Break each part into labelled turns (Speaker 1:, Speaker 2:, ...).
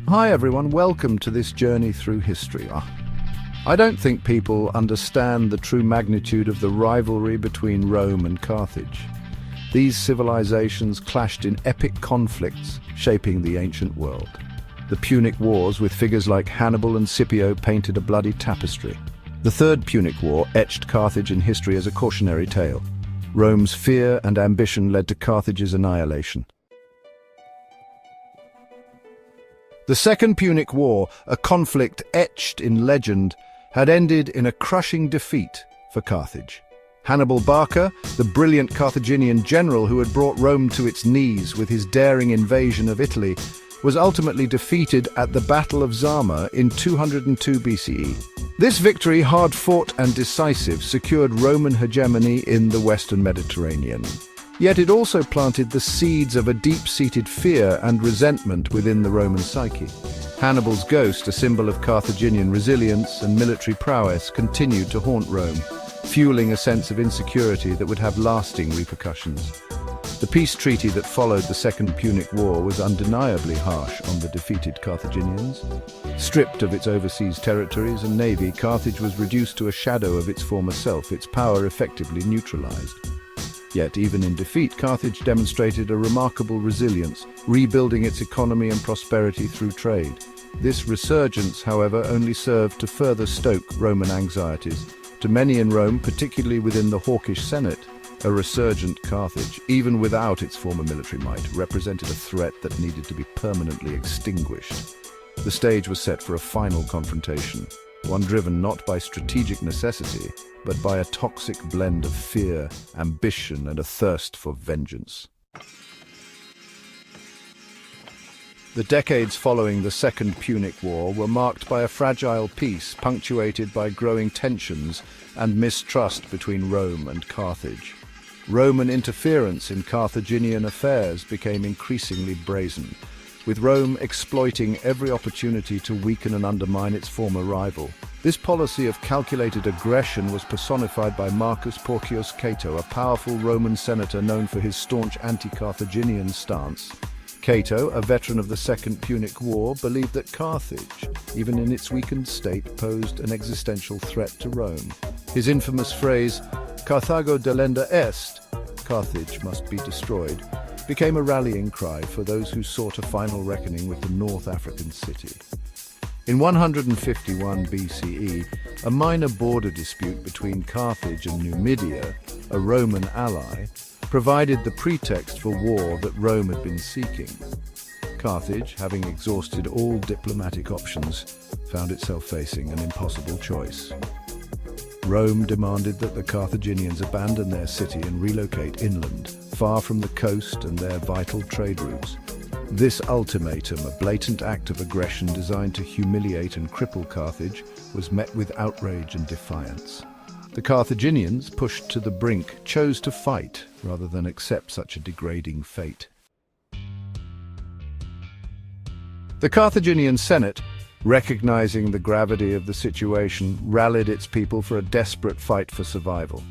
Speaker 1: Hi everyone, welcome to this journey through history. I don't think people understand the true magnitude of the rivalry between Rome and Carthage. These civilizations clashed in epic conflicts, shaping the ancient world. The Punic Wars, with figures like Hannibal and Scipio, painted a bloody tapestry. The Third Punic War etched Carthage in history as a cautionary tale. Rome's fear and ambition led to Carthage's annihilation. The Second Punic War, a conflict etched in legend, had ended in a crushing defeat for Carthage. Hannibal Barca, the brilliant Carthaginian general who had brought Rome to its knees with his daring invasion of Italy, was ultimately defeated at the Battle of Zama in 202 BCE. This victory, hard-fought and decisive, secured Roman hegemony in the Western Mediterranean. Yet it also planted the seeds of a deep-seated fear and resentment within the Roman psyche. Hannibal's ghost, a symbol of Carthaginian resilience and military prowess, continued to haunt Rome, fueling a sense of insecurity that would have lasting repercussions. The peace treaty that followed the Second Punic War was undeniably harsh on the defeated Carthaginians. Stripped of its overseas territories and navy, Carthage was reduced to a shadow of its former self, its power effectively neutralized. Yet, even in defeat, Carthage demonstrated a remarkable resilience, rebuilding its economy and prosperity through trade. This resurgence, however, only served to further stoke Roman anxieties. To many in Rome, particularly within the hawkish Senate, a resurgent Carthage, even without its former military might, represented a threat that needed to be permanently extinguished. The stage was set for a final confrontation, one driven not by strategic necessity, but by a toxic blend of fear, ambition, and a thirst for vengeance. The decades following the Second Punic War were marked by a fragile peace punctuated by growing tensions and mistrust between Rome and Carthage. Roman interference in Carthaginian affairs became increasingly brazen, with Rome exploiting every opportunity to weaken and undermine its former rival. This policy of calculated aggression was personified by Marcus Porcius Cato, a powerful Roman senator known for his staunch anti-Carthaginian stance. Cato, a veteran of the Second Punic War, believed that Carthage, even in its weakened state, posed an existential threat to Rome. His infamous phrase, "Carthago delenda est," Carthage must be destroyed, became a rallying cry for those who sought a final reckoning with the North African city. In 151 BCE, a minor border dispute between Carthage and Numidia, a Roman ally, provided the pretext for war that Rome had been seeking. Carthage, having exhausted all diplomatic options, found itself facing an impossible choice. Rome demanded that the Carthaginians abandon their city and relocate inland, far from the coast and their vital trade routes. This ultimatum, a blatant act of aggression designed to humiliate and cripple Carthage, was met with outrage and defiance. The Carthaginians, pushed to the brink, chose to fight rather than accept such a degrading fate. The Carthaginian Senate, recognizing the gravity of the situation, rallied its people for a desperate fight for survival.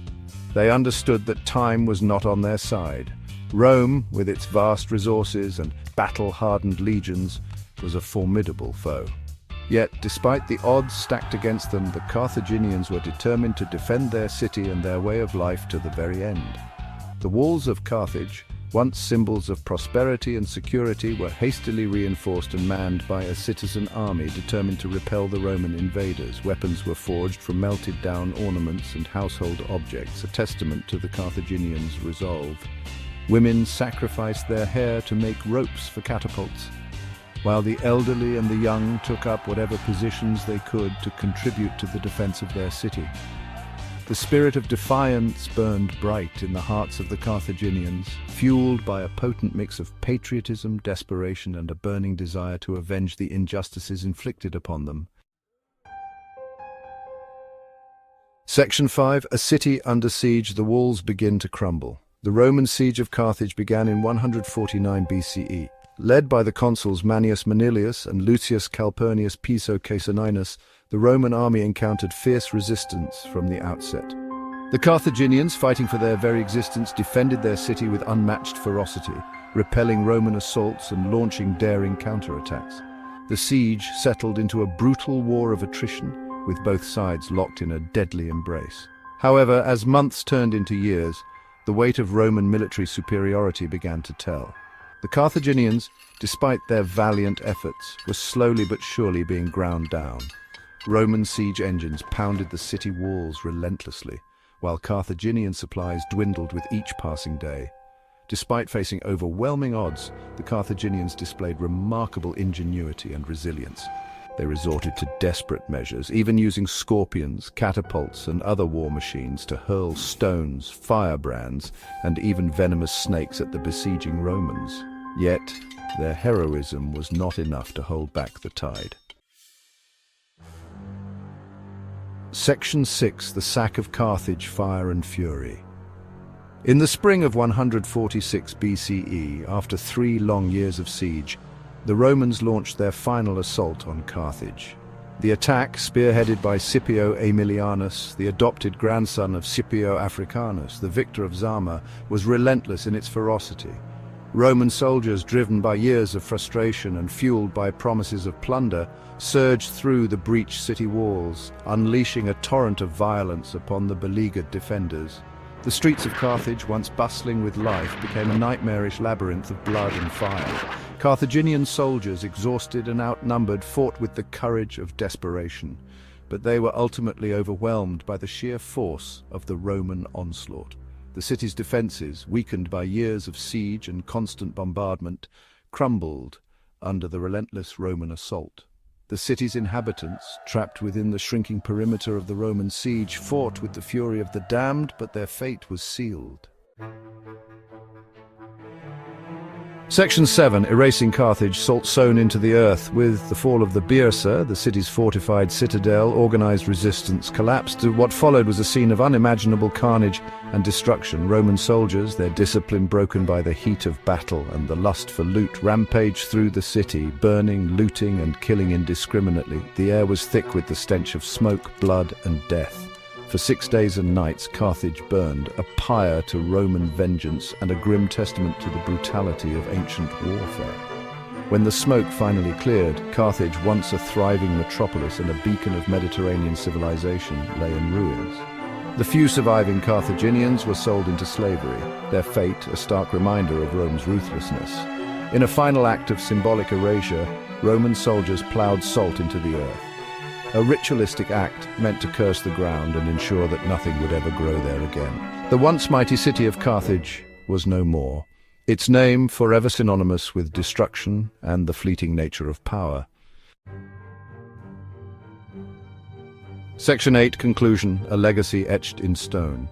Speaker 1: They understood that time was not on their side. Rome, with its vast resources and battle-hardened legions, was a formidable foe. Yet, despite the odds stacked against them, the Carthaginians were determined to defend their city and their way of life to the very end. The walls of Carthage, once symbols of prosperity and security, were hastily reinforced and manned by a citizen army determined to repel the Roman invaders. Weapons were forged from melted-down ornaments and household objects, a testament to the Carthaginians' resolve. Women sacrificed their hair to make ropes for catapults, while the elderly and the young took up whatever positions they could to contribute to the defense of their city. The spirit of defiance burned bright in the hearts of the Carthaginians, fueled by a potent mix of patriotism, desperation, and a burning desire to avenge the injustices inflicted upon them. Section 5. A city under siege, the walls begin to crumble. The Roman siege of Carthage began in 149 BCE. Led by the consuls Manius Manilius and Lucius Calpurnius Piso Caesoninus, the Roman army encountered fierce resistance from the outset. The Carthaginians, fighting for their very existence, defended their city with unmatched ferocity, repelling Roman assaults and launching daring counterattacks. The siege settled into a brutal war of attrition, with both sides locked in a deadly embrace. However, as months turned into years, the weight of Roman military superiority began to tell. The Carthaginians, despite their valiant efforts, were slowly but surely being ground down. Roman siege engines pounded the city walls relentlessly, while Carthaginian supplies dwindled with each passing day. Despite facing overwhelming odds, the Carthaginians displayed remarkable ingenuity and resilience. They resorted to desperate measures, even using scorpions, catapults, and other war machines to hurl stones, firebrands, and even venomous snakes at the besieging Romans. Yet, their heroism was not enough to hold back the tide. Section 6: The Sack of Carthage, Fire and Fury. In the spring of 146 BCE, after 3 long years of siege, the Romans launched their final assault on Carthage. The attack, spearheaded by Scipio Aemilianus, the adopted grandson of Scipio Africanus, the victor of Zama, was relentless in its ferocity. Roman soldiers, driven by years of frustration and fueled by promises of plunder, surged through the breached city walls, unleashing a torrent of violence upon the beleaguered defenders. The streets of Carthage, once bustling with life, became a nightmarish labyrinth of blood and fire. Carthaginian soldiers, exhausted and outnumbered, fought with the courage of desperation, but they were ultimately overwhelmed by the sheer force of the Roman onslaught. The city's defenses, weakened by years of siege and constant bombardment, crumbled under the relentless Roman assault. The city's inhabitants, trapped within the shrinking perimeter of the Roman siege, fought with the fury of the damned, but their fate was sealed. Section 7: Erasing Carthage, Sown into the earth. With the fall of the Byrsa, the city's fortified citadel, organized resistance collapsed. What followed was a scene of unimaginable carnage and destruction. Roman soldiers, their discipline broken by the heat of battle and the lust for loot, rampaged through the city, burning, looting, and killing indiscriminately. The air was thick with the stench of smoke, blood, and death. For 6 days and nights, Carthage burned, a pyre to Roman vengeance and a grim testament to the brutality of ancient warfare. When the smoke finally cleared, Carthage, once a thriving metropolis and a beacon of Mediterranean civilization, lay in ruins. The few surviving Carthaginians were sold into slavery, their fate a stark reminder of Rome's ruthlessness. In a final act of symbolic erasure, Roman soldiers plowed salt into the earth. A ritualistic act meant to curse the ground and ensure that nothing would ever grow there again. The once mighty city of Carthage was no more, its name forever synonymous with destruction and the fleeting nature of power. Section 8: Conclusion, a legacy etched in stone.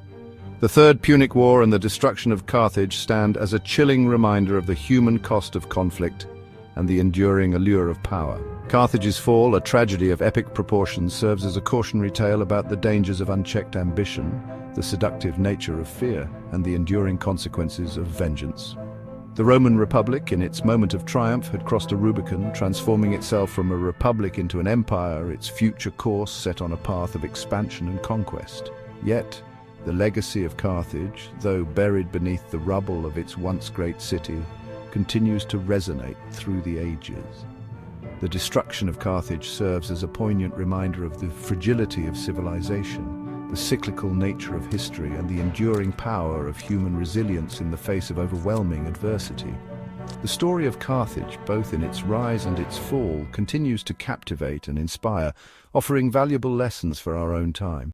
Speaker 1: The Third Punic War and the destruction of Carthage stand as a chilling reminder of the human cost of conflict and the enduring allure of power. Carthage's fall, a tragedy of epic proportions, serves as a cautionary tale about the dangers of unchecked ambition, the seductive nature of fear, and the enduring consequences of vengeance. The Roman Republic, in its moment of triumph, had crossed a Rubicon, transforming itself from a republic into an empire, its future course set on a path of expansion and conquest. Yet, the legacy of Carthage, though buried beneath the rubble of its once great city, continues to resonate through the ages. The destruction of Carthage serves as a poignant reminder of the fragility of civilization, the cyclical nature of history, and the enduring power of human resilience in the face of overwhelming adversity. The story of Carthage, both in its rise and its fall, continues to captivate and inspire, offering valuable lessons for our own time.